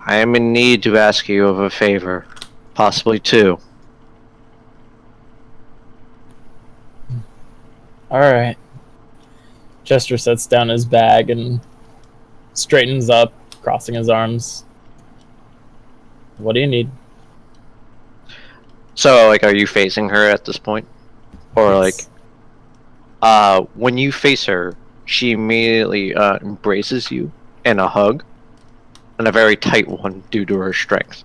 I am in need to ask you of a favor. Possibly two. Alright. Chester sets down his bag and straightens up, crossing his arms. What do you need? So, like, are you facing her at this point? Or, Yes. when you face her, she immediately embraces you in a hug, and a very tight one due to her strength.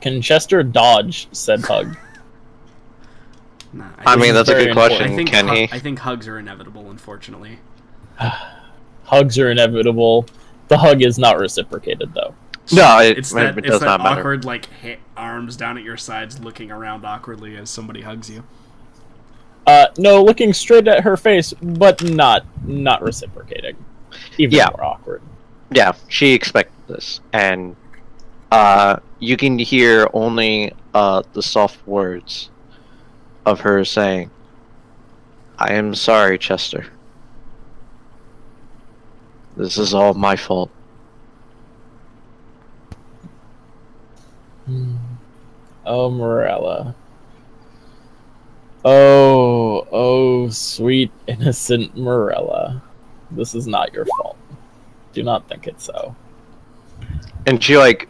Can Chester dodge said hug? Nah, I mean, that's a good question. Can he? I think hugs are inevitable, unfortunately. Hugs are inevitable. The hug is not reciprocated, though. No, it It's does that not matter. awkward, like, arms down at your sides, looking around awkwardly as somebody hugs you. No, looking straight at her face, but not reciprocating. Even more awkward. Yeah, she expected this, and you can hear only the soft words of her saying, "I am sorry, Chester. This is all my fault." Oh, Morella. Oh, sweet, innocent Morella. This is not your fault. Do not think it so. And she, like,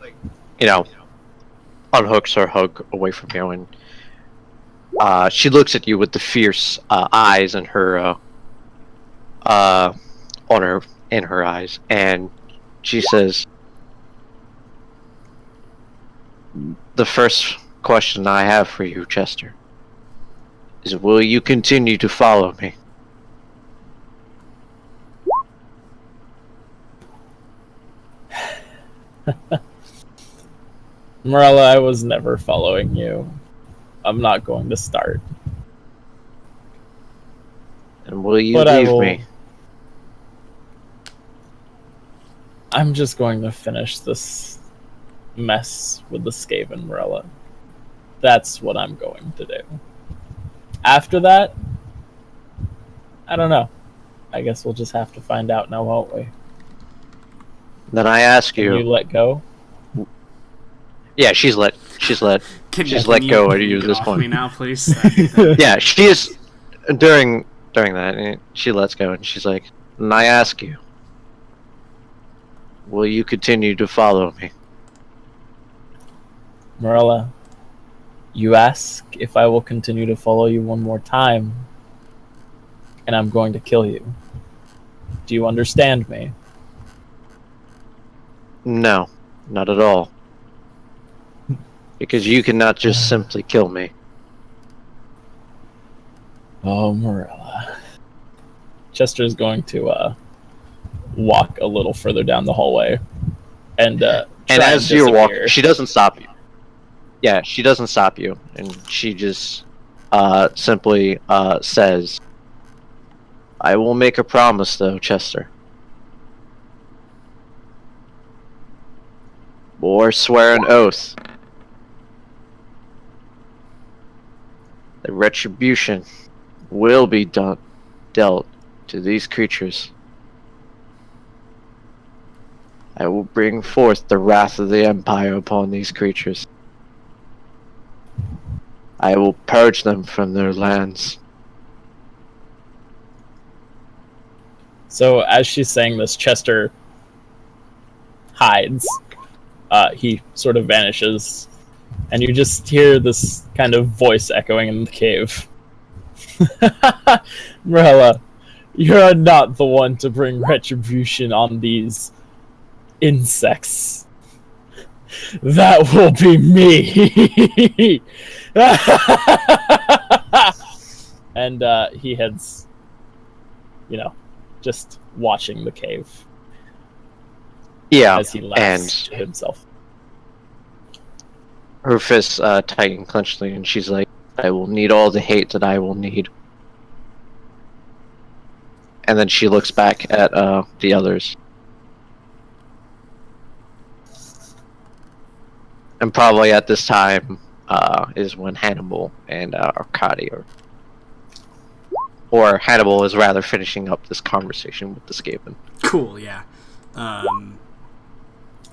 unhooks her hug away from you, and she looks at you with the fierce eyes in her in her eyes, and she says, "The first question I have for you, Chester, is will you continue to follow me?" Morella, I was never following you. I'm not going to start. And will you But leave me? I'm just going to finish this mess with the Skaven, Morella. That's what I'm going to do. After that, I don't know. I guess we'll just have to find out now, won't we? Then I ask Can you let go? Yeah, she's let go of you at this point. Me now, please. Yeah, she is during that. She lets go, and she's like, "And I ask you, will you continue to follow me?" Morella, you ask if I will continue to follow you one more time, and I'm going to kill you. Do you understand me? No, not at all. Because you cannot just simply kill me. Oh, Morella. Chester's going to walk a little further down the hallway, and as you're walking, she doesn't stop you. Yeah, she doesn't stop you, and she just simply says, "I will make a promise, though, Chester. Or swear an oath. The retribution will be dealt to these creatures. I will bring forth the wrath of the Empire upon these creatures. I will purge them from their lands." So as she's saying this, Chester hides. He sort of vanishes, and you just hear this kind of voice echoing in the cave. Morella, you're not the one to bring retribution on these insects. That will be me. And he heads, just watching the cave. Yeah, as he laughs to himself. Her fists tighten clenchedly, and she's like, "I will need all the hate that I will need." And then she looks back at the others. And probably at this time is when Hannibal and Arkady or Hannibal is rather finishing up this conversation with the Skaven. Cool, yeah.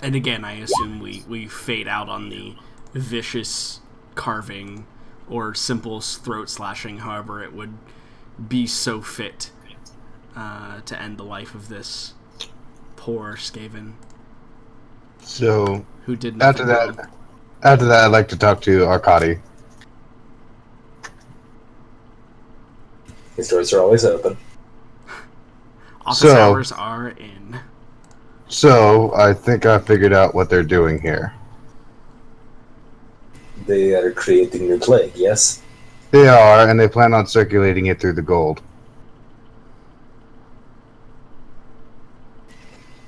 And again, I assume we fade out on the vicious carving or simple throat slashing, however it would be so fit to end the life of this poor Skaven. So who did nothing wrong. After that, I'd like to talk to Arkady. His doors are always open. Office hours are in. So, I think I figured out what they're doing here. They are creating new plague, yes? They are, and they plan on circulating it through the gold.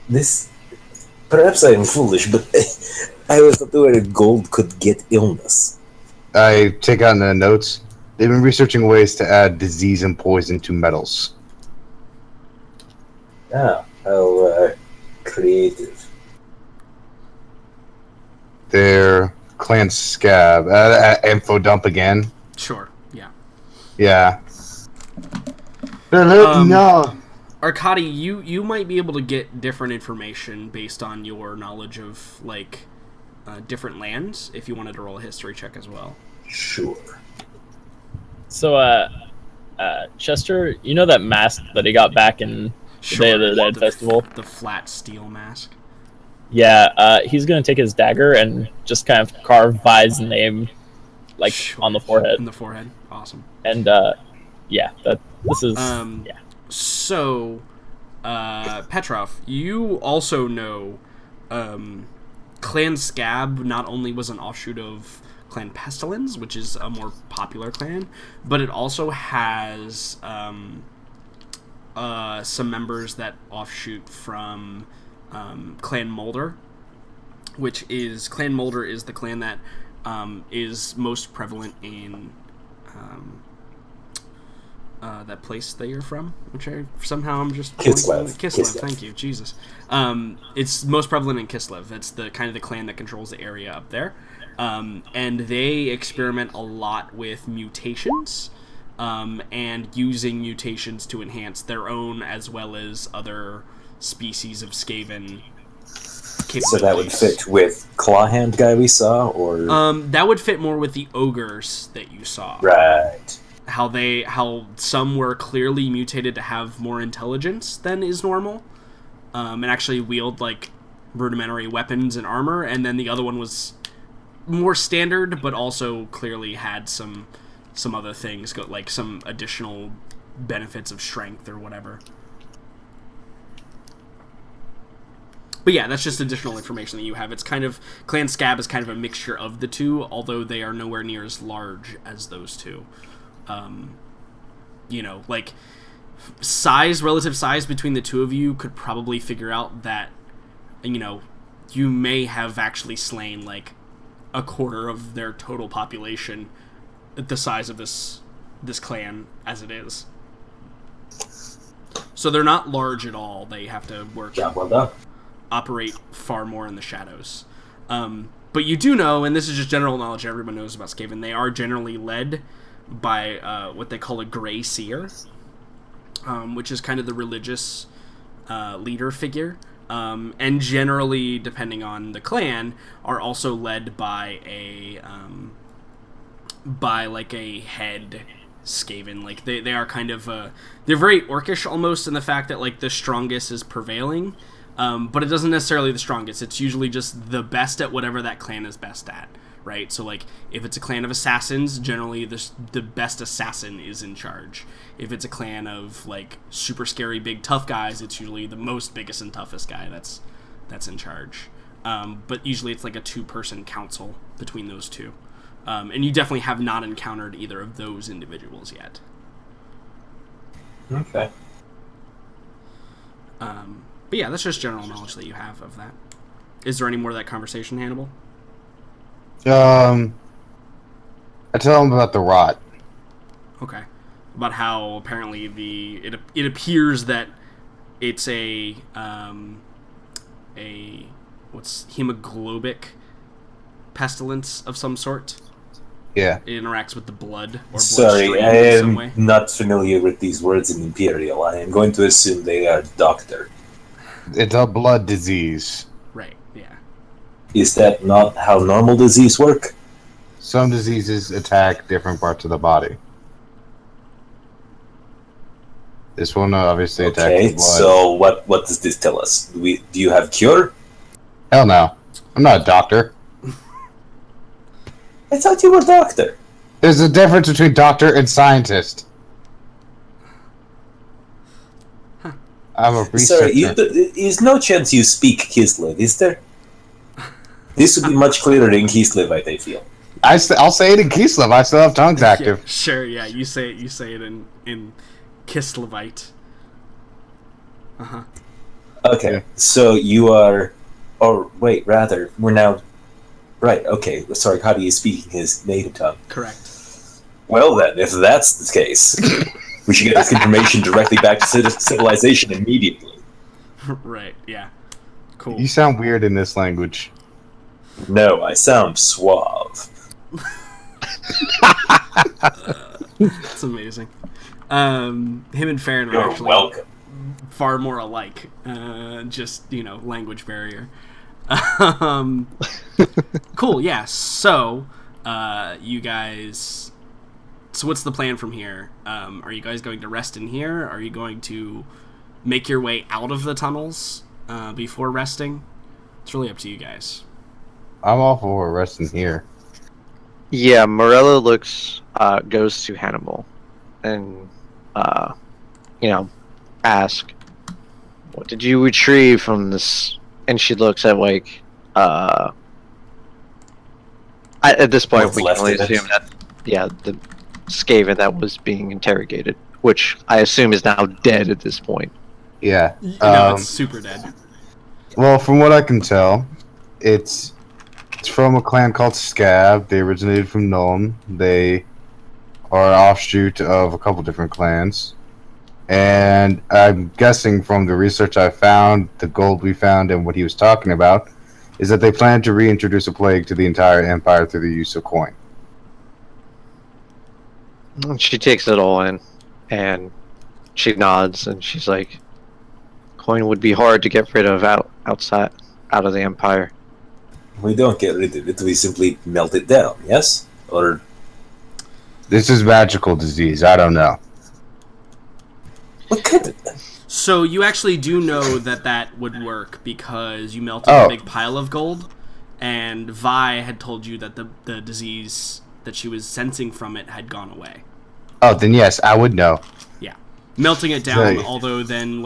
This... Perhaps I am foolish, but I was not aware gold could get illness. I take out in the notes. They've been researching ways to add disease and poison to metals. Ah, how creative. Their clan scab. Info dump again. Sure, yeah. Yeah. No. Arkady, you might be able to get different information based on your knowledge of, like, different lands, if you wanted to roll a history check as well. Sure. So, Chester, you know that mask that he got back in the Day of the Dead festival? The flat steel mask? Yeah, he's going to take his dagger and just kind of carve Vi's name, like, on the forehead. In the forehead. Awesome. And, yeah, this is, yeah. So, Petrov, you also know Clan Scab not only was an offshoot of Clan Pestilence, which is a more popular clan, but it also has some members that offshoot from Clan Molder, which is... Clan Molder is the clan that is most prevalent in... that place that you're from, which I'm just... Kislev, thank you, Jesus. It's most prevalent in Kislev. It's the kind of the clan that controls the area up there. And they experiment a lot with mutations, and using mutations to enhance their own as well as other species of Skaven capabilities. So that would fit with Clawhand guy we saw, or... that would fit more with the ogres that you saw. Right. How some were clearly mutated to have more intelligence than is normal, and actually wield, like, rudimentary weapons and armor, and then the other one was more standard, but also clearly had some other things, like some additional benefits of strength or whatever. But yeah, that's just additional information that you have. It's kind of... Clan Scab is kind of a mixture of the two, although they are nowhere near as large as those two. You know, like, relative size between the two of you could probably figure out that, you know, you may have actually slain, like, a quarter of their total population at the size of this clan as it is. So they're not large at all. They have to work... Yeah, well done. Operate far more in the shadows. But you do know, and this is just general knowledge everyone knows about Skaven, they are generally led by what they call a Grey Seer, which is kind of the religious leader figure. And generally, depending on the clan, are also led by a head Skaven. Like, they are kind of they're very orcish almost in the fact that, like, the strongest is prevailing, but it doesn't necessarily the strongest. It's usually just the best at whatever that clan is best at, right? So, like, if it's a clan of assassins, generally the best assassin is in charge. If it's a clan of, like, super scary big tough guys, it's usually the most biggest and toughest guy that's in charge. But usually it's like a two-person council between those two. And you definitely have not encountered either of those individuals yet. Okay. But yeah, that's just general knowledge that you have of that. Is there any more of that conversation, Hannibal? I tell them about the rot. Okay. About how apparently it appears that it's a hemoglobic pestilence of some sort. Yeah. It interacts with the blood or Sorry, bloodstream I in some am way. not familiar with these words in Imperial. I am going to assume they are doctor. It's a blood disease. Right, yeah. Is that not how normal disease work? Some diseases attack different parts of the body. This one obviously attacks Okay, the blood. so what does this tell us? Do you have cure? Hell no. I'm not a doctor. I thought you were a doctor. There's a difference between doctor and scientist. I'm a researcher. Sorry, there's no chance you speak Kislev, is there? This would be much clearer in Kislevite, I feel. I'll say it in Kislev. I still have tongues active. Yeah, sure, yeah, you say it in Kislevite. Uh-huh. Okay, Yeah. so you are... Or, wait, rather, we're now... Right, okay, sorry, how do you speak in his native tongue? Correct. Well then, if that's the case, we should get this information directly back to civilization immediately. Right, yeah. Cool. You sound weird in this language. No, I sound suave. It's amazing. Him and Farron are You're actually welcome. far more alike. Just, language barrier. Cool, yeah. So, you guys... So what's the plan from here? Are you guys going to rest in here? Are you going to make your way out of the tunnels before resting? It's really up to you guys. I'm all for resting here. Yeah, Morella goes to Hannibal and, ask, what did you retrieve from this? And she looks at, at this point, What's we can left only of it? assume that, the Skaven that was being interrogated, which I assume is now dead at this point. Yeah. No, it's super dead. Well, from what I can tell, it's from a clan called Scab. They originated from Nuln. They are an offshoot of a couple different clans. And I'm guessing from the research I found, the gold we found, and what he was talking about, is that they plan to reintroduce a plague to the entire empire through the use of coin. And she takes it all in, and she nods, and she's like, coin would be hard to get rid of out of the empire. We don't get rid of it, we simply melt it down, yes? Or... This is magical disease. I don't know. What kind of... So you actually do know that would work because you melted a big pile of gold, and Vi had told you that the disease that she was sensing from it had gone away. Oh, then yes, I would know. Yeah. Melting it down, Right. although then,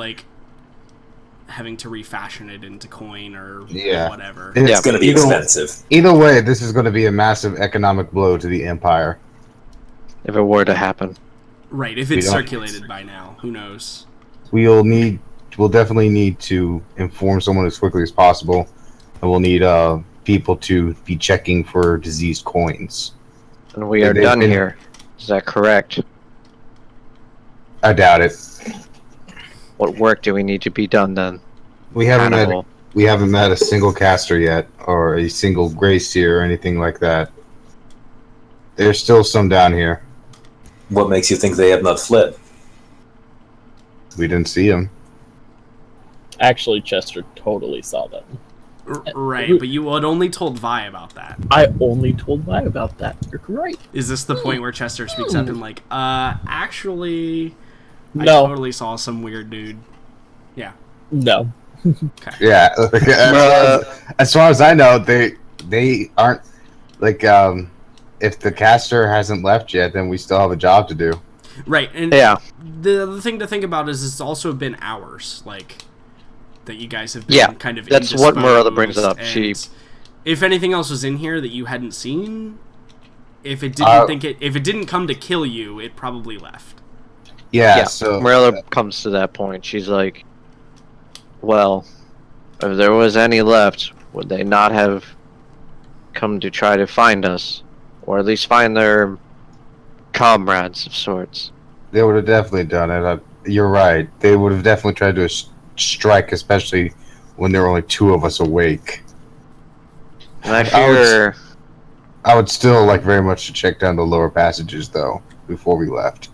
having to refashion it into coin or Yeah. whatever. It's Yeah, gonna be expensive. Either way, this is going to be a massive economic blow to the empire. If it were to happen. Right, if We it's don't- circulated by now. Who knows? We'll definitely need to inform someone as quickly as possible, and we'll need people to be checking for diseased coins. And we are They've done been- here. Is that correct? I doubt it. What work do we need to be done then? We haven't Hannibal? met a single caster yet, or a single gray seer, or anything like that. There's still some down here. What makes you think they have not fled? We didn't see them. Actually, Chester totally saw them. Right, but you had only told Vi about that. I only told Vi about that. You're right. Is this the point where Chester speaks up and actually, I No. totally saw some weird dude. No. Yeah. As far as I know, they aren't if the caster hasn't left yet, then we still have a job to do. Right, and Yeah. the other thing to think about is it's also been hours, that you guys have been Yeah, kind of that's what Marilla brings indisposed, up. She- and if anything else was in here that you hadn't seen, if it didn't come to kill you, it probably left. Yeah. So Morella comes to that point. She's like, well, if there was any left, would they not have come to try to find us? Or at least find their comrades of sorts? they would have definitely done it. You're right. They would have definitely tried to strike, especially when there were only two of us awake. And I fear... I would still like very much to check down the lower passages, though, before we left.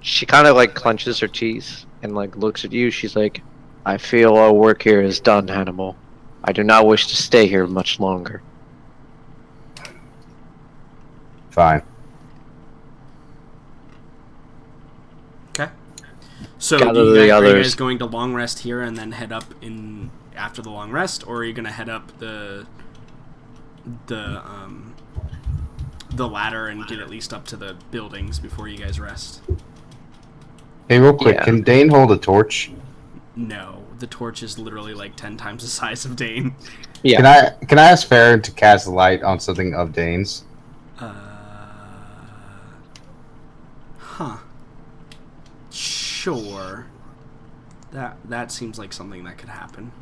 She kind of clenches her teeth and looks at you. She's like, I feel our work here is done, Hannibal. I do not wish to stay here much longer. Fine. Okay. So Gather do you the guys, are you others. guys going to long rest here and then head up in after the long rest, or are you going to head up the ladder and get at least up to the buildings before you guys rest? Hey, real quick, Yeah. can Dane hold a torch? No, the torch is literally like 10 times the size of Dane. Yeah. Can I ask Farron to cast light on something of Dane's? Huh. Sure. That seems like something that could happen.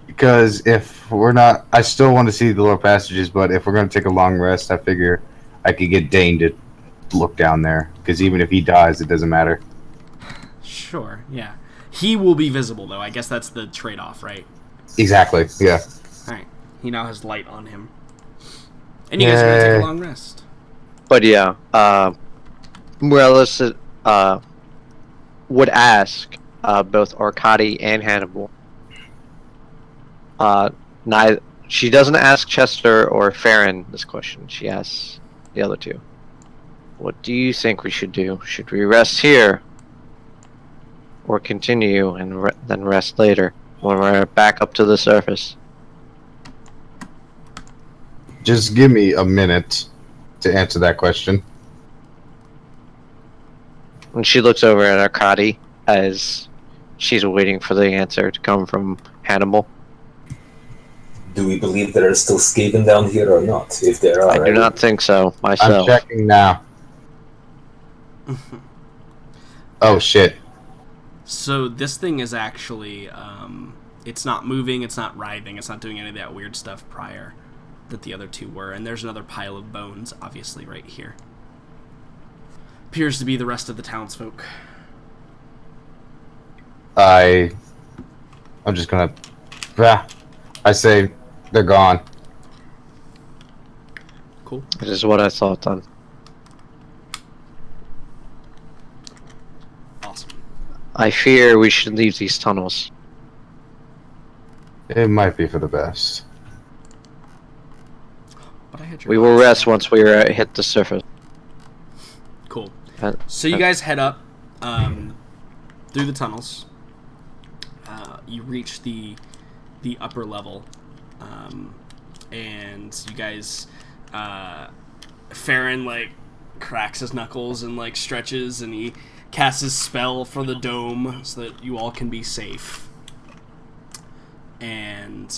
Because if we're not, I still want to see the lower passages, but if we're going to take a long rest, I figure I could get Dane to look down there. Because even if he dies, it doesn't matter. Sure, yeah. He will be visible, though. I guess that's the trade-off, right? Exactly, yeah. Alright. He now has light on him. And you guys are going to take Yay. a long rest. But yeah, Morellis would ask both Arcadi and Hannibal. Neither she doesn't ask Chester or Farron this question. She asks the other two. What do you think we should do? Should we rest here, or continue and then rest later when we're back up to the surface? Just give me a minute to answer that question. And she looks over at Arcadi as she's waiting for the answer to come from Hannibal. Do we believe there are still Skaven down here or not? If there are, I do not think so I'm myself. checking now. Oh, shit. So this thing is actually, it's not moving, it's not writhing, it's not doing any of that weird stuff prior that the other two were. And there's another pile of bones, obviously, right here. Appears to be the rest of the townsfolk. I'm just gonna... I say they're gone. Cool. This is what I thought then. Awesome. I fear we should leave these tunnels. It might be for the best. But I had your We will last rest one. once we hit the surface. Cool. Uh, So you guys head up through the tunnels. You reach the upper level, and you guys, Farron like cracks his knuckles and like stretches, and he casts his spell for the dome so that you all can be safe. And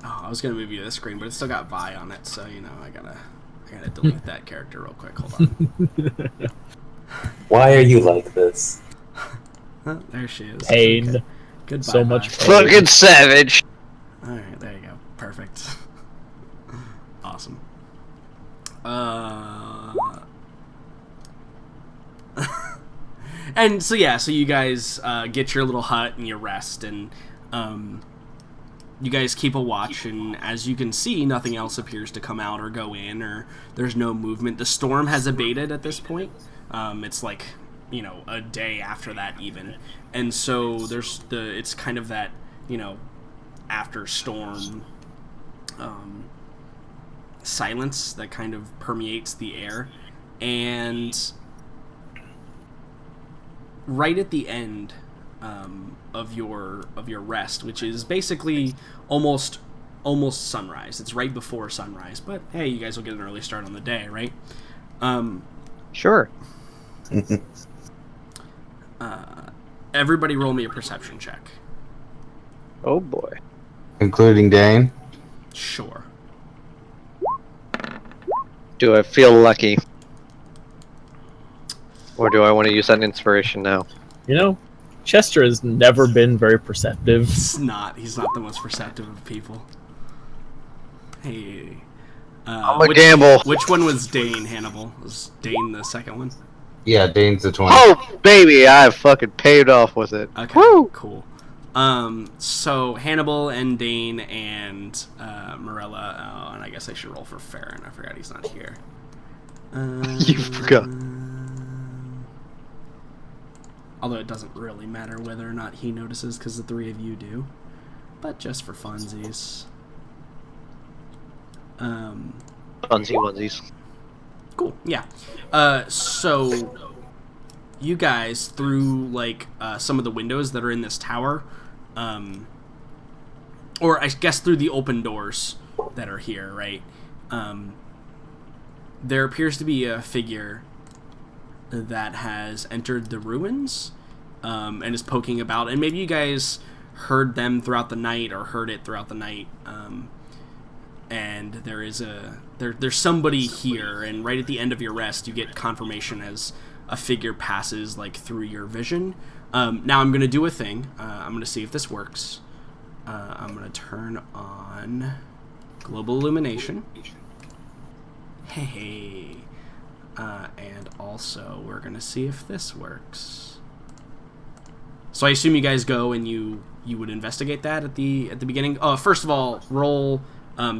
I was gonna move you to this screen, but it's still got Vi on it, so you know I gotta delete that character real quick. Hold on. Why are you like this? Oh, there she is. Pain. Okay. Goodbye. So much Vi. pain. Fucking savage! Alright, there you go. Perfect. Awesome. And so yeah, so you guys get your little hut and you rest, and you guys keep a watch, and as you can see, nothing else appears to come out or go in, or there's no movement. The storm has abated at this point. It's like, you know, a day after that even. And so it's kind of that, you know, after storm silence that kind of permeates the air. And right at the end of your rest, which is basically almost sunrise. It's right before sunrise, but hey, you guys will get an early start on the day, right? Sure. Everybody roll me a perception check. Oh boy. Including Dane? Sure. Do I feel lucky? Or do I want to use that inspiration now? You know, Chester has never been very perceptive. He's not the most perceptive of people. Hey. I'm a gamble. Which one was Dane, Hannibal? Was Dane the second one? Yeah, Dane's the 20. Oh, baby, I fucking paid off with it. Okay, Woo! cool. So Hannibal and Dane and Morella, and I guess I should roll for Farron. I forgot he's not here. You forgot. Although it doesn't really matter whether or not he notices because the three of you do. But just for funsies. Onesies. Cool, yeah. So you guys, through like some of the windows that are in this tower, or I guess through the open doors that are here, right? There appears to be a figure that has entered the ruins and is poking about. And maybe you guys heard them throughout the night or heard it throughout the night. And there is there's somebody here, and right at the end of your rest, you get confirmation as a figure passes like through your vision. Now I'm going to do a thing. I'm going to see if this works. I'm going to turn on global illumination. Hey. And also, we're going to see if this works. So I assume you guys go and you would investigate that at the beginning. First of all, roll.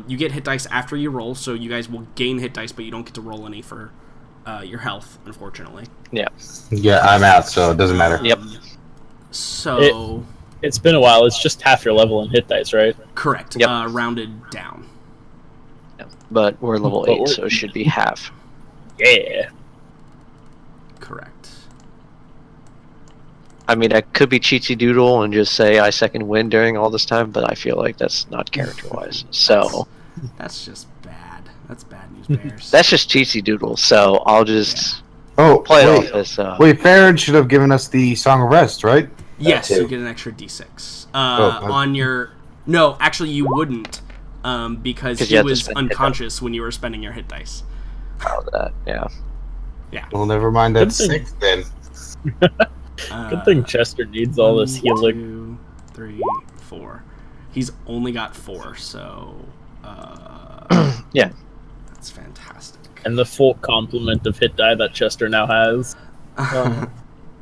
You get hit dice after you roll, so you guys will gain hit dice, but you don't get to roll any for your health, unfortunately. Yeah. Yeah, I'm out, so it doesn't matter. Yep. So... It's been a while. It's just half your level in hit dice, right? Correct. Yep. Rounded down. Yeah. But we're level 8, so it should be half. Yeah. Correct. I mean, I could be cheatsy doodle and just say I second win during all this time, but I feel like that's not character-wise. So That's just bad. That's bad news bears. that's just cheatsy doodle. So I'll just Oh, play it wait. off as. Wait, Farron should have given us the Song of Rest, right? Yes, That too. you get an extra d6. Oh, On your... No, actually you wouldn't, because 'Cause he you had to was spend hit unconscious when you were spending your hit dice. Oh, that, yeah. Well, never mind that Good thing. 6 then. Good thing Chester needs all this 1, healing. 2, 3, 4. He's only got 4, so... Yeah. That's fantastic. And the full complement of hit die that Chester now has.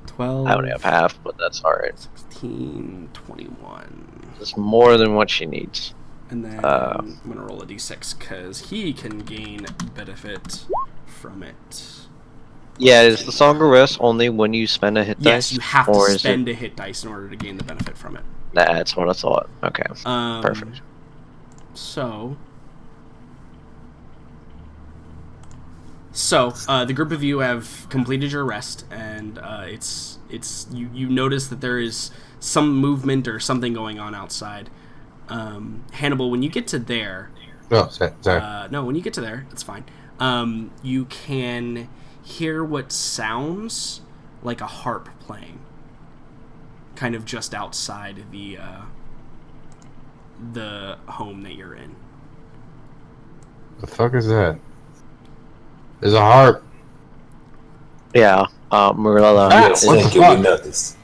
12, I only have half, but that's alright. 16, 21. It's more than what she needs. And then I'm going to roll a d6 because he can gain benefit from it. Yeah, is the Song of Rest only when you spend a hit dice? Yes, you have or to is spend a hit dice in order to gain the benefit from it. That's what I thought. Okay, perfect. So, the group of you have completed your rest, and you notice that there is some movement or something going on outside. Hannibal, when you get to there, Oh, sorry. no, when you get to there, it's fine. You can hear what sounds like a harp playing, kind of just outside the home that you're in. The fuck is that? There's a harp. Yeah, Marilla. Yes, what the thank you. fuck? We noticed.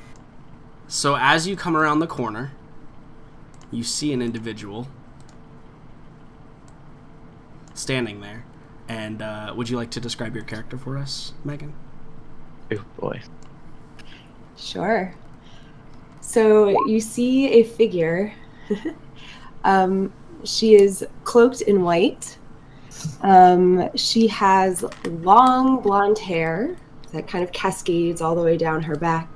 So as you come around the corner, you see an individual standing there. And would you like to describe your character for us, Megan? Oh boy. Sure. So you see a figure. She is cloaked in white. She has long blonde hair that kind of cascades all the way down her back.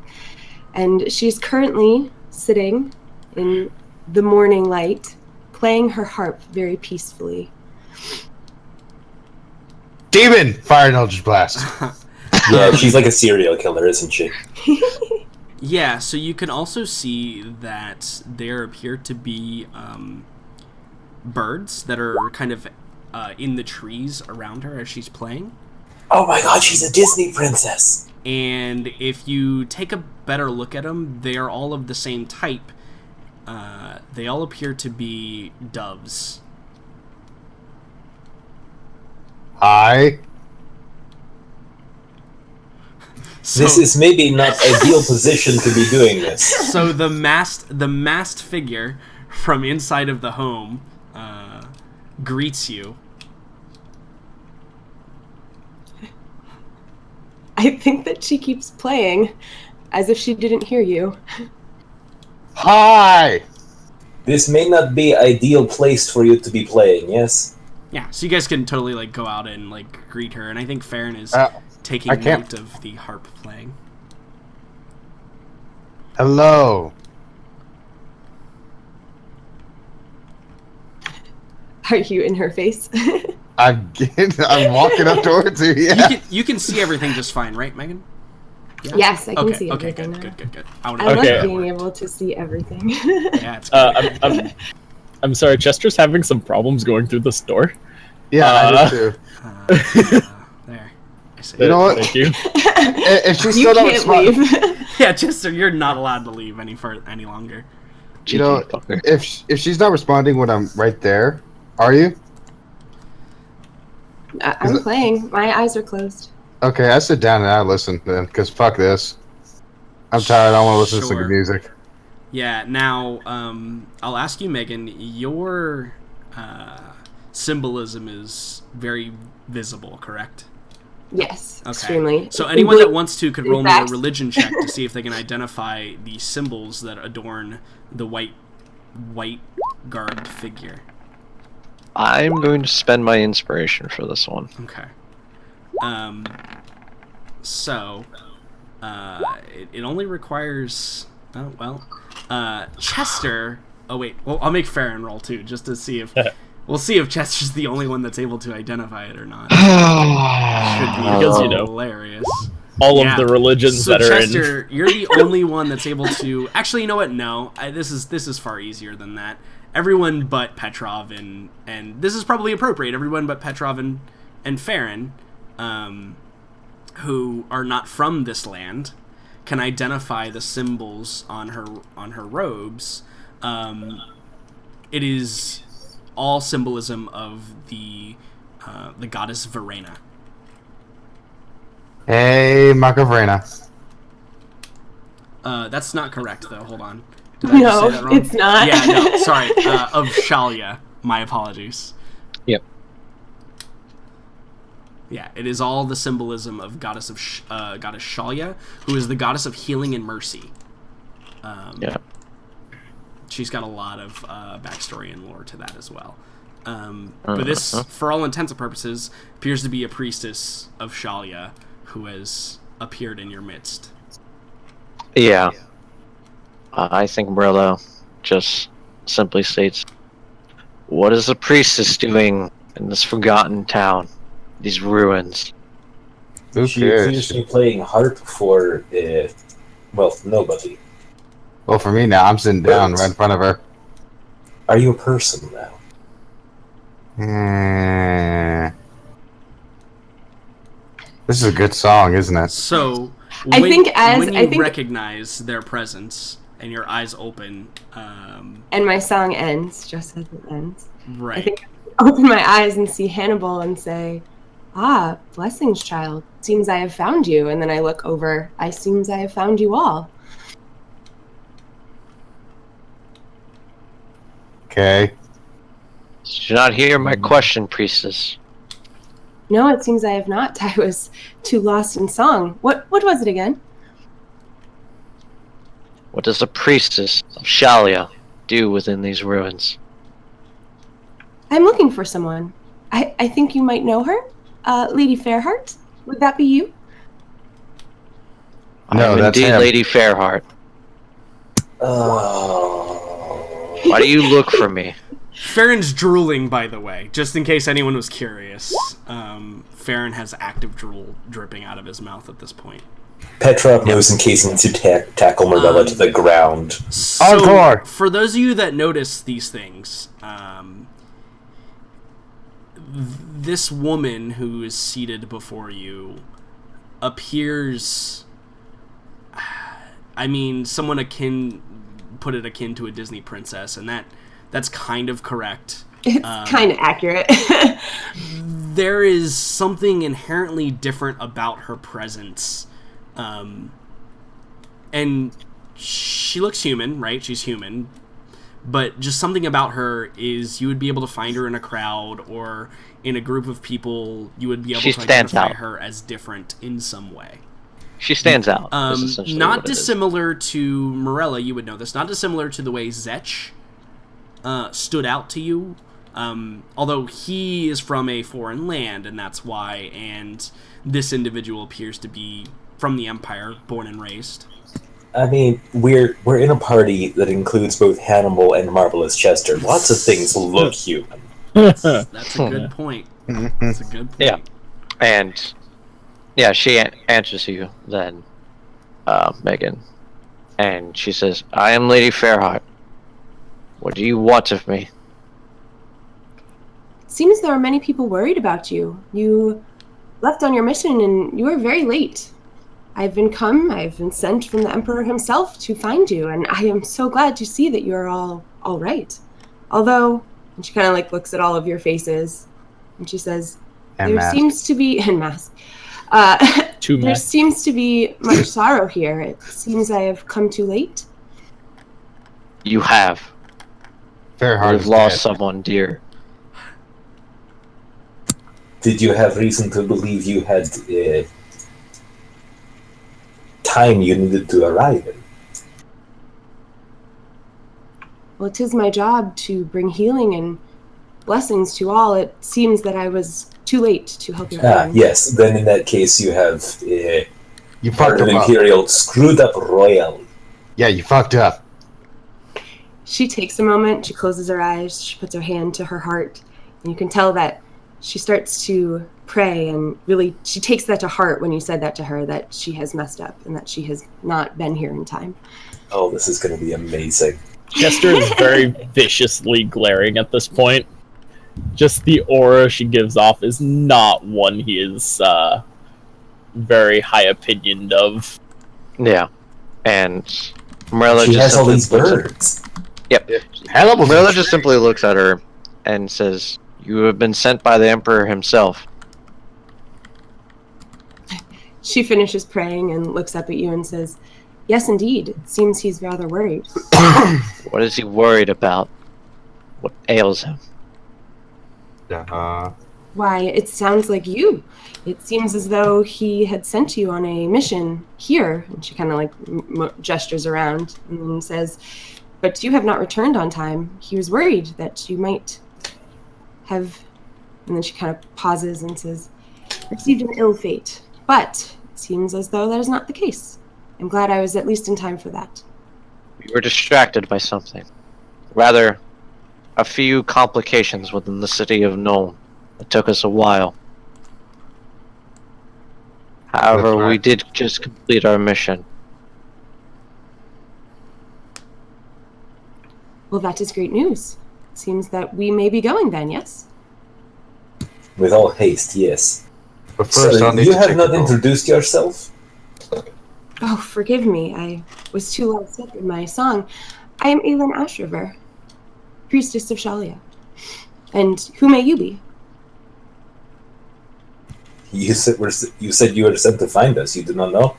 And she's currently sitting in the morning light, playing her harp very peacefully. Demon! Fire and Eldritch Blast. Yeah, she's like a serial killer, isn't she? Yeah, so you can also see that there appear to be birds that are kind of in the trees around her as she's playing. Oh my god, she's a Disney princess! And if you take a better look at them, they are all of the same type. They all appear to be doves. Hi. So, This is maybe not ideal position to be doing this. so the masked figure from inside of the home greets you. I think that she keeps playing as if she didn't hear you. Hi. This may not be ideal place for you to be playing, yes? Yeah, so you guys can totally like go out and like greet her, and I think Farron is taking I can't- note of the harp playing. Hello. Are you in her face? I'm walking up towards her. Yeah. You can see everything just fine, right, Megan? Yeah? Yes, I can Okay, see okay, everything. good. I would've- love Okay. being able to see everything. Yeah, it's good. I'm sorry, Chester's having some problems going through this door. Yeah, I did too. There. I see. You know what? Thank you. If she's You still not can't responding, leave. Yeah, Chester, you're not allowed to leave any longer. you know, GG, fucker. if she's not responding when I'm right there, are you? I'm playing. My eyes are closed. Okay, I sit down and I listen then, because fuck this. I'm tired. I want to listen to Sure. some music. Yeah, now, I'll ask you, Megan, your symbolism is very visible, correct? Yes, Okay. extremely. So anyone that wants to could In roll me a fact- religion check to see if they can identify the symbols that adorn the white garbed figure. I'm going to spend my inspiration for this one. Okay. So, it only requires... Oh, well. Chester... Oh, wait. Well, I'll make Farron roll, too, just to see if... We'll see if Chester's the only one that's able to identify it or not. Should be Because, you know, hilarious. All Yeah. of the religions So that are in. Chester, you're the only one that's able to... Actually, you know what? No. This is far easier than that. Everyone but Petrov and this is probably appropriate, everyone but Petrov and Farron, who are not from this land, can identify the symbols on her robes. It is all symbolism of the goddess Verena. Hey, Macarena. That's not correct, though. Hold on. Did I just No, say that wrong? it's not. Yeah, no, sorry. Of Shalia. My apologies. Yep. Yeah, it is all the symbolism of goddess Shalia, who is the goddess of healing and mercy. Yeah. She's got a lot of backstory and lore to that as well. But this, for all intents and purposes, appears to be a priestess of Shalia who has appeared in your midst. Yeah. I think Morello just simply states, "What is the priestess doing in this forgotten town? These ruins?" Who She cares? appears to be playing harp for, nobody. Well, for me now, I'm sitting down right in front of her. Are you a person now? This is a good song, isn't it? So, I think when you I think- recognize their presence and your eyes open, And my song ends just as it ends. right. I think I open my eyes and see Hannibal and say, "Ah, blessings, child. Seems I have found you." And then I look over. I seems I have found you all. Okay. Did you not hear my question, priestess? No, it seems I have not. I was too lost in song. What was it again? What does the priestess of Shalia do within these ruins? I'm looking for someone. I think you might know her. Lady Fairheart? Would that be you? No, I'm that's indeed him. Lady Fairheart. Oh. Why do you look for me? Farron's drooling, by the way, just in case anyone was curious. Farron has active drool dripping out of his mouth at this point. Petrov knows in case he needs to tackle Morella to the ground. So, Encore! for those of you that notice these things, this woman who is seated before you appears... I mean, someone put it akin to a Disney princess, and that's kind of correct. It's kind of accurate. There is something inherently different about her presence. And she looks human, right? She's human. But just something about her is you would be able to find her in a crowd or in a group of people. You would be able She to stands identify out. her as different in some way. She stands out. is essentially Not what it is. dissimilar to Morella, you would know this. Not dissimilar to the way Zech stood out to you. Although he is from a foreign land, and that's why. And this individual appears to be from the Empire, born and raised. I mean, we're in a party that includes both Hannibal and Marvelous Chester. Lots of things look human. That's a good point. That's a good point. Yeah. And yeah, she answers you then, Megan, and she says, "I am Lady Fairheart. What do you want of me?" Seems there are many people worried about you. You left on your mission and you were very late. I've been sent from the Emperor himself to find you, and I am so glad to see that you're all right. Although, and she kind of like looks at all of your faces, and she says, And mask. seems to be, and mask. There seems to be much sorrow here. It seems I have come too late. You have. Fairheart You've is lost dead. someone dear. Did you have reason to believe you had time you needed to arrive in? Well, it is my job to bring healing and blessings to all. It seems that I was too late to help your friend. Yes. Then in that case, you have You part fucked of him up. Imperial screwed up royally. Yeah, you fucked up. She takes a moment, she closes her eyes, she puts her hand to her heart, and you can tell that she starts to pray, and really she takes that to heart when you said that to her, that she has messed up and that she has not been here in time. Oh, this is going to be amazing. Chester is very viciously glaring at this point. Just the aura she gives off is not one he is very high opinioned of. Yeah. And Morella She has all simply these looks at- birds. Yep. Hannibal's Morella just simply looks at her and says, "You have been sent by the Emperor himself." She finishes praying and looks up at you and says, "Yes, indeed. It seems he's rather worried." What is he worried about? What ails him? Why, it sounds like you. It seems as though he had sent you on a mission here. And she kind of like gestures around and then says, "But you have not returned on time. He was worried that you might have," and then she kind of pauses and says, "received an ill fate. But it seems as though that is not the case. I'm glad I was at least in time for that." We were distracted by something. Rather, a few complications within the city of Nome. It took us a while. However, That's right. we did just complete our mission. Well, that is great news. Seems that we may be going then, yes? With all haste, yes. But first, So, I'll need you to have check not the boat. introduced yourself? Oh, forgive me. I was too lost up in my song. I am Aelin Ashriver, priestess of Shalia. And who may you be? You said you were sent to find us. You do not know?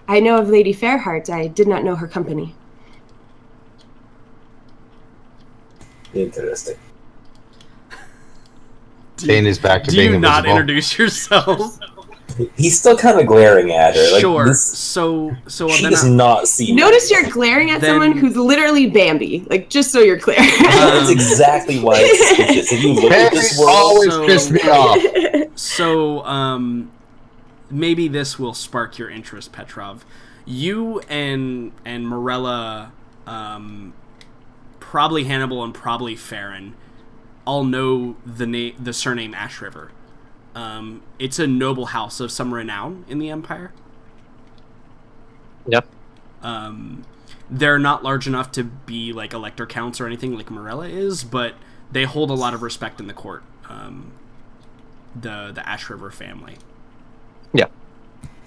I know of Lady Fairheart. I did not know her company. Interesting. Dane is back to Do being you not invisible. introduce yourself? He's still kind of glaring at her. Like, Sure. this- So she then does not see. Notice you're glaring at Then- someone who's literally Bambi. Like, just so you're clear. That's exactly why it's suspicious. If you look at this Barry's world, always so- pissed me off. maybe this will spark your interest, Petrov. You and Morella, probably Hannibal and probably Farron, all know the surname Ashriver. It's a noble house of some renown in the Empire. Yep. They're not large enough to be like elector counts or anything like Morella is, but they hold a lot of respect in the court. The Ashriver family. Yeah.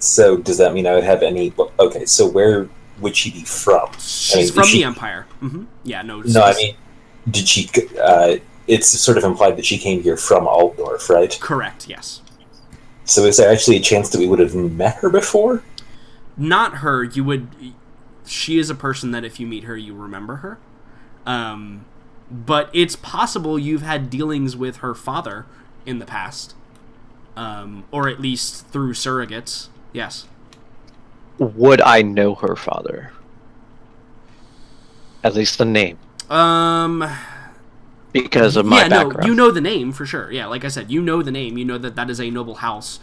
so does that mean I would have any? Okay, so where would she be from? She's from the Empire. Yeah, no. No, I mean, did she? It's sort of implied that she came here from Altdorf, right? Correct. Yes. So is there actually a chance that we would have met her before? Not her. You would. She is a person that if you meet her, you remember her. But it's possible you've had dealings with her father in the past, or at least through surrogates. Yes. Would I know her father? At least the name. Because of my background. No, you know the name for sure. Yeah, like I said, you know the name. You know that is a noble house.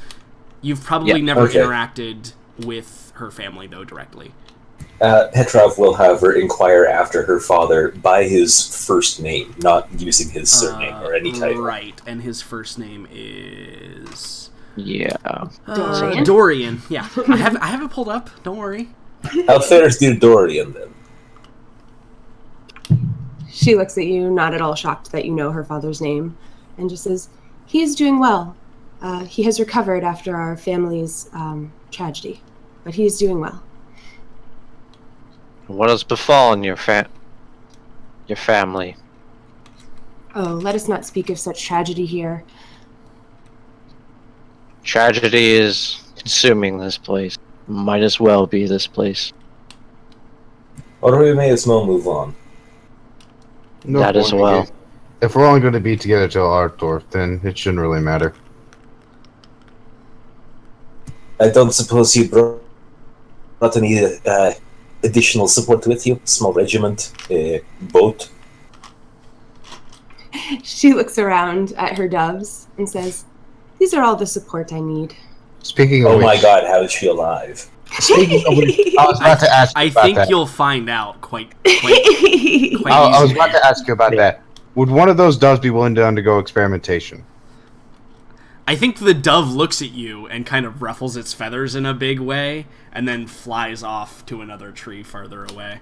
You've probably Yeah, never okay. interacted with her family, though, directly. Petrov will have her inquire after her father by his first name, not using his surname or any title. Right, and his first name is... Yeah. Dorian? Dorian, yeah. I have it pulled up, don't worry. How fair is dear Dorian, then? She looks at you, not at all shocked that you know her father's name, and just says, "He is doing well. He has recovered after our family's tragedy, but he is doing well." What has befallen your family? Oh, let us not speak of such tragedy here. Tragedy is consuming this place. Might as well be this place. Or we may as well move on. No That as point. well. If we're only going to be together till Arthur, then it shouldn't really matter. I don't suppose you brought any additional support with you? Small regiment, boat? She looks around at her doves and says, "These are all the support I need." Speaking of Oh which, my god, how is she alive? Speaking of which, I was about to ask you I about think that. you'll find out quite I was easily. about to ask you about that. Would one of those doves be willing to undergo experimentation? I think the dove looks at you and kind of ruffles its feathers in a big way, and then flies off to another tree farther away.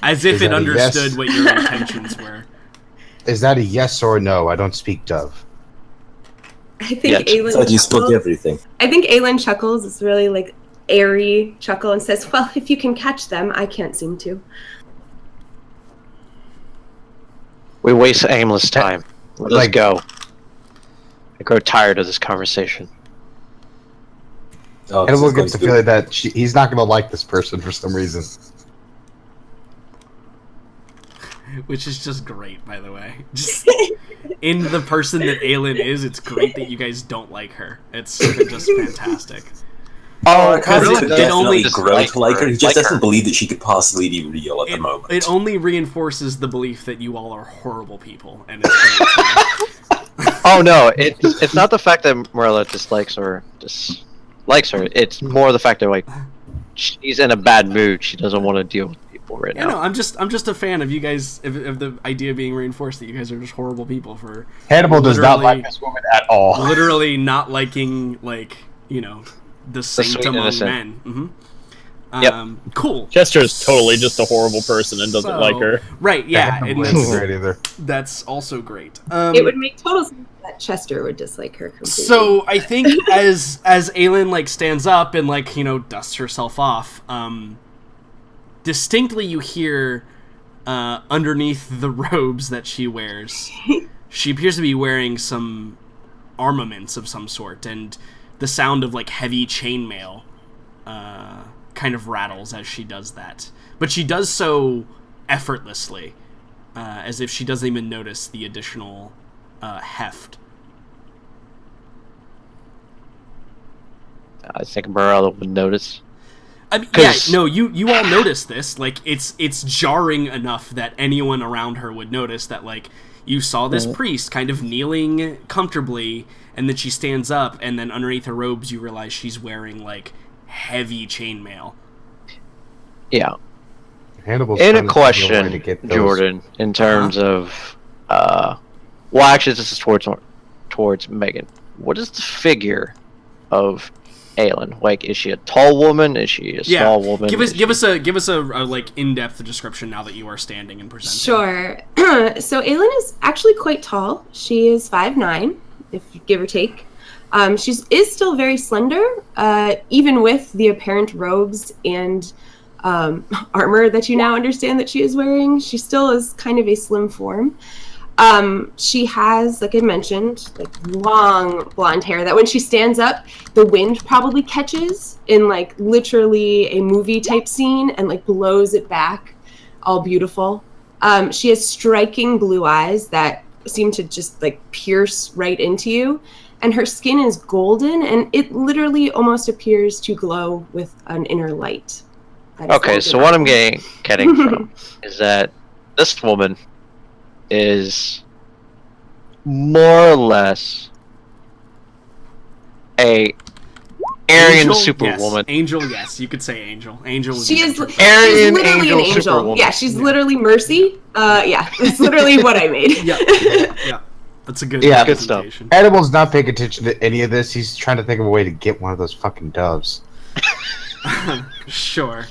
As if Is it that a understood yes? what your intentions were. Is that a yes or a no? I don't speak dove. I think Yes. I Aelin thought you spoke chuckles. everything. I think Aelin chuckles. It's really like airy chuckle and says, "Well, if you can catch them, I can't seem to." We waste aimless time. Let's Like- go. I grow tired of this conversation. Oh, this Hannibal is going gets the to be- feeling that he's not going to like this person for some reason. Which is just great, by the way. Just in the person that Aelin is, it's great that you guys don't like her. It's just fantastic. Oh, Because Kazi it could definitely only- grow to like her. He just like doesn't her. believe that she could possibly be real at the moment. It only reinforces the belief that you all are horrible people, and it's great. Oh no, it's not the fact that Morella dislikes her. It's more the fact that like she's in a bad mood. She doesn't want to deal with people right Yeah, now. no, I'm just a fan of you guys, of the idea being reinforced that you guys are just horrible people for Hannibal does not Literally- like this woman at all. literally not liking, like, you know, the saint sweet among innocent. men. Yep. Cool. Chester is totally just a horrible person and doesn't So- like her. Right, yeah, Hannibal and isn't great either. that's also great. It would make total sense that Chester would dislike her completely. So I think as Aelin like stands up and like, you know, dusts herself off, distinctly you hear underneath the robes that she wears, she appears to be wearing some armaments of some sort, and the sound of like heavy chainmail kind of rattles as she does that. But she does so effortlessly, as if she doesn't even notice the additional heft. I think Morella would notice. I mean, yeah, 'Cause- no, you all notice this. Like, it's jarring enough that anyone around her would notice that, like, you saw this priest kind of kneeling comfortably, and then she stands up, and then underneath her robes you realize she's wearing, like, heavy chainmail. Yeah. Hannibal's In a trying to figure way to question, get those- Jordan, in terms of, well, actually, this is towards Megan. What is the figure of Aelin? Like, is she a tall woman? Is she a small woman? Give us Is give us a like in-depth description now that you are standing and presenting. Sure. So Aelin is actually quite tall. She is 5'9", if you give or take. She is still very slender, even with the apparent robes and armor that you now understand that she is wearing. She still is kind of a slim form. She has, like I mentioned, like long blonde hair that when she stands up, the wind probably catches in like literally a movie type scene and like blows it back, all beautiful. She has striking blue eyes that seem to just like pierce right into you, and her skin is golden and it literally almost appears to glow with an inner light. That is Okay, golden. so what I'm getting from is that this woman is more or less a Aryan Angel? superwoman. Yes. Angel, yes. You could say Angel. Angel would She be is better. Aryan she's literally angel an angel. superwoman. Yeah, she's literally Mercy. Yeah, that's literally what I made. Yeah. Yeah. That's a good Yeah, good stuff. representation. Animal's not paying attention to any of this. He's trying to think of a way to get one of those fucking doves. Sure.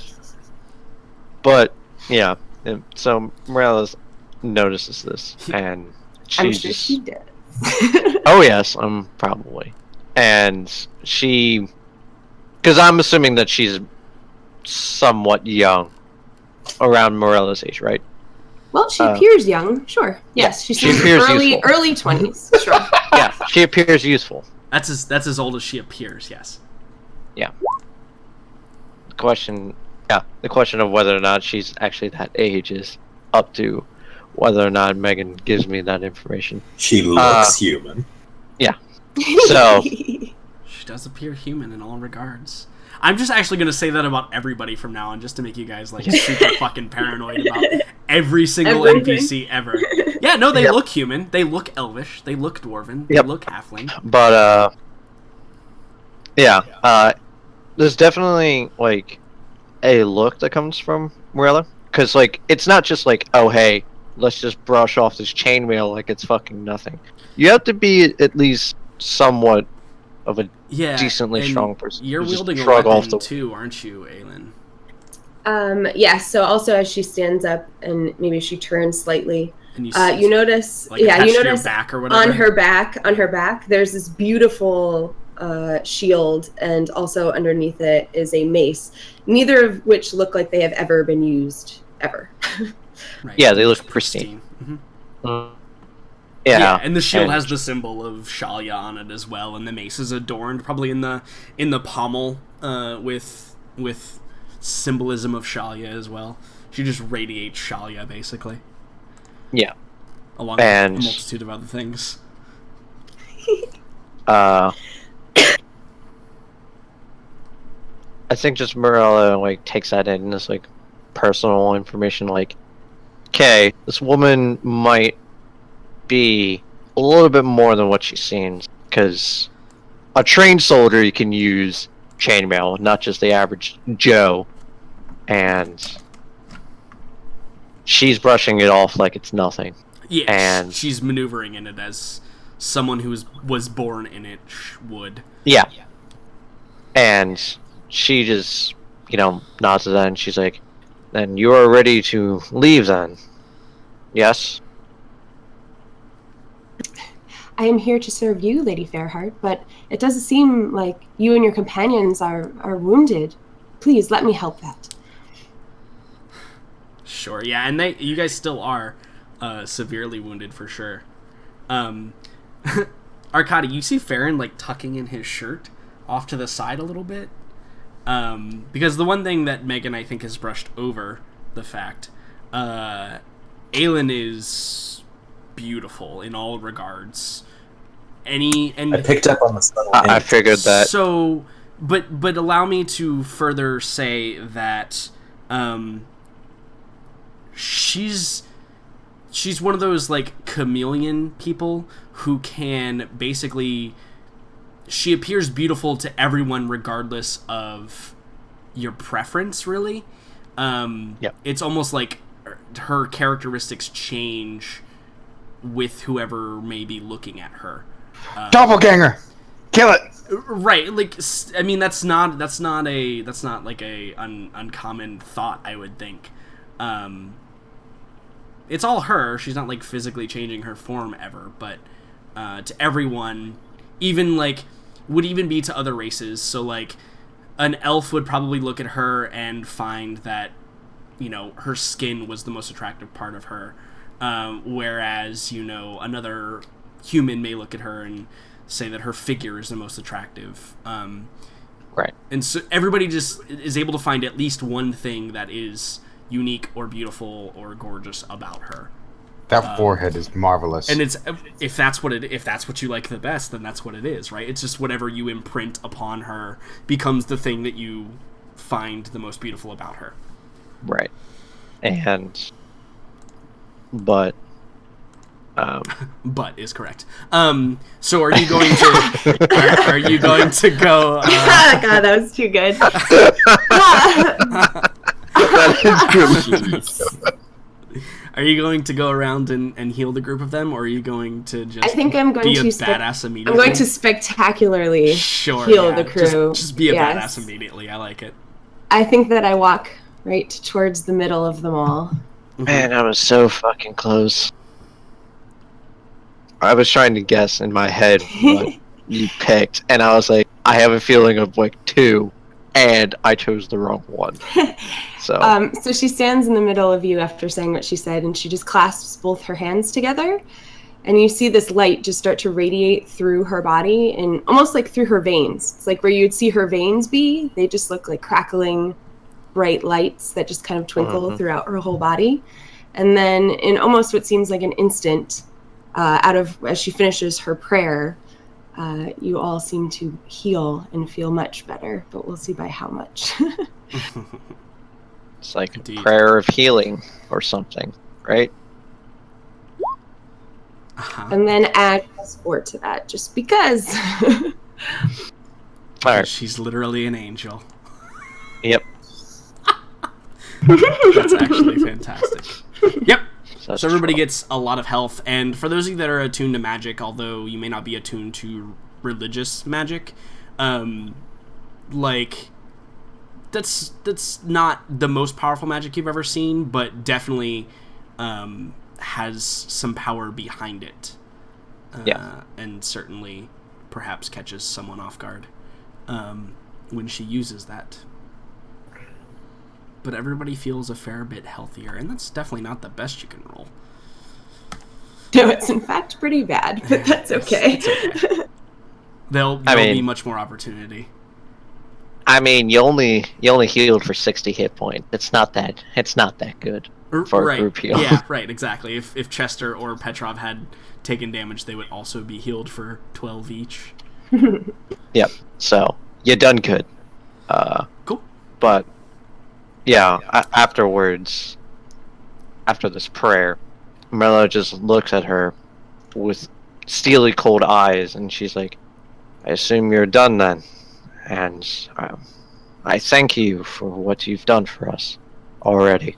But yeah, and so Morales notices this, and she I'm sure just she did. oh yes, probably, and she, because I'm assuming that she's somewhat young, around Morales' age, right? Well, she appears young. Sure. Yes, she she's appears early youthful. early 20s. Sure. Yeah, she appears youthful. That's as old as she appears, yes. The question of whether or not she's actually that age is up to whether or not Megan gives me that information. She looks human. So- She does appear human in all regards. I'm just actually going to say that about everybody from now on, just to make you guys like super fucking paranoid about every single Everything. NPC ever. Yeah, no, they look human. They look elvish. They look dwarven. They Yep. look halfling. But there's definitely like a look that comes from Morella, because like it's not just like, oh hey, let's just brush off this chainmail like it's fucking nothing. You have to be at least somewhat of a Yeah, decently and strong person. You're You just wielding a shrug weapon off the- too, aren't you, Aelin? Yeah, so also as she stands up and maybe she turns slightly, And you notice, like you attached to your notice back or whatever. on her back, there's this beautiful shield, and also underneath it is a mace, neither of which look like they have ever been used, ever. Right. Yeah, they look pristine. Mhm. Yeah, and the shield and- has the symbol of Shalia on it as well, and the mace is adorned probably in the pommel with symbolism of Shalia as well. She just radiates Shalia basically. Yeah. Along And- with a multitude of other things. I think just Morella like takes that in as like personal information. Like, okay, this woman might be a little bit more than what she seems, because a trained soldier you can use chainmail, not just the average Joe, and she's brushing it off like it's nothing. Yeah, And- she's maneuvering in it as someone who was born in it would. Yeah. And she just, nods to that, and she's like, then you are ready to leave then. Yes? I am here to serve you, Lady Fairheart, but it doesn't seem like you and your companions are wounded. Please, let me help that. Sure, yeah, and you guys still are severely wounded for sure. Arkady, you see Farron like tucking in his shirt off to the side a little bit, because the one thing that Megan I think has brushed over the fact, Aelin is beautiful in all regards. I picked up on the subtle I hint. figured that. So, but allow me to further say that she's one of those like chameleon people who can basically, she appears beautiful to everyone regardless of your preference, really. Yep. It's almost like her characteristics change with whoever may be looking at her. Doppelganger! Kill it! Right, like I mean that's not like a uncommon thought, I would think. It's all her. She's not like physically changing her form ever, but to everyone, even like would even be to other races. So like an elf would probably look at her and find that her skin was the most attractive part of her, whereas another human may look at her and say that her figure is the most attractive. Right. And so everybody just is able to find at least one thing that is unique or beautiful or gorgeous about her. That forehead is marvelous. And it's if that's what you like the best, then that's what it is, right? It's just whatever you imprint upon her becomes the thing that you find the most beautiful about her. Right. But But is correct. So are you going to are you going to go? God, that was too good. Are you going to go around and heal the group of them, or are you going to just? I think I'm going be to a badass immediately. I'm going to spectacularly heal the crew. Just be a badass immediately. I like it. I think that I walk right towards the middle of them all. Man, I was so fucking close. I was trying to guess in my head what you picked, and I was like, I have a feeling of like 2, and I chose the wrong one. So she stands in the middle of you after saying what she said, and she just clasps both her hands together, and you see this light just start to radiate through her body, and almost like through her veins. It's like where you'd see her veins be, they just look like crackling bright lights that just kind of twinkle throughout her whole body. And then in almost what seems like an instant, as she finishes her prayer, you all seem to heal and feel much better, but we'll see by how much. It's like Indeed. a prayer of healing or something, right? And then add +4 to that, just because. Alright. She's literally an angel. Yep. That's actually fantastic. Yep. So everybody true. gets a lot of health, and for those of you that are attuned to magic, although you may not be attuned to religious magic, like that's not the most powerful magic you've ever seen, but definitely has some power behind it. And certainly perhaps catches someone off guard when she uses that. But everybody feels a fair bit healthier, and that's definitely not the best you can roll. No, it's in fact pretty bad, but that's okay. It's okay. There'll be much more opportunity. I mean, you only healed for 60 hit points. It's not that good for a group heal. Yeah, right, exactly. If Chester or Petrov had taken damage, they would also be healed for 12 each. Yep. So you done good. Cool. But yeah, afterwards, after this prayer, Merlo just looks at her with steely cold eyes, and she's like, "I assume you're done then, and I thank you for what you've done for us already."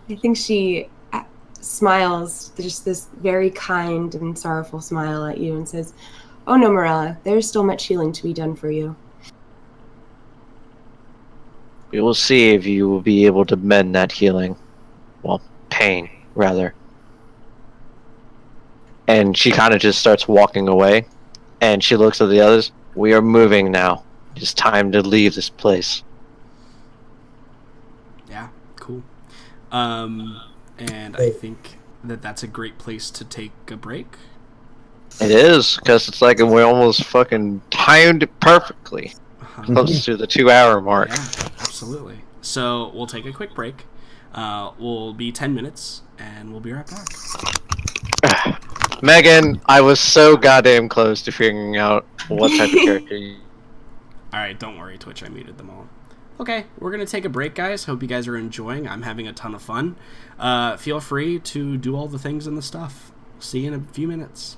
I think she smiles, just this very kind and sorrowful smile at you, and says, "Oh no, Morella, there's still much healing to be done for you." We will see if you will be able to mend that healing. Well, pain, rather. And she kind of just starts walking away, and she looks at the others. We are moving now. It's time to leave this place. Yeah, cool. And I think that's a great place to take a break. It is, because it's like we almost fucking timed it perfectly. Close to the 2-hour mark. Yeah, absolutely. So we'll take a quick break. We'll be 10 minutes, and we'll be right back. Megan, I was so goddamn close to figuring out what type of character you... Alright, don't worry, Twitch, I muted them all. Okay, we're going to take a break, guys. Hope you guys are enjoying. I'm having a ton of fun. Feel free to do all the things and the stuff. See you in a few minutes.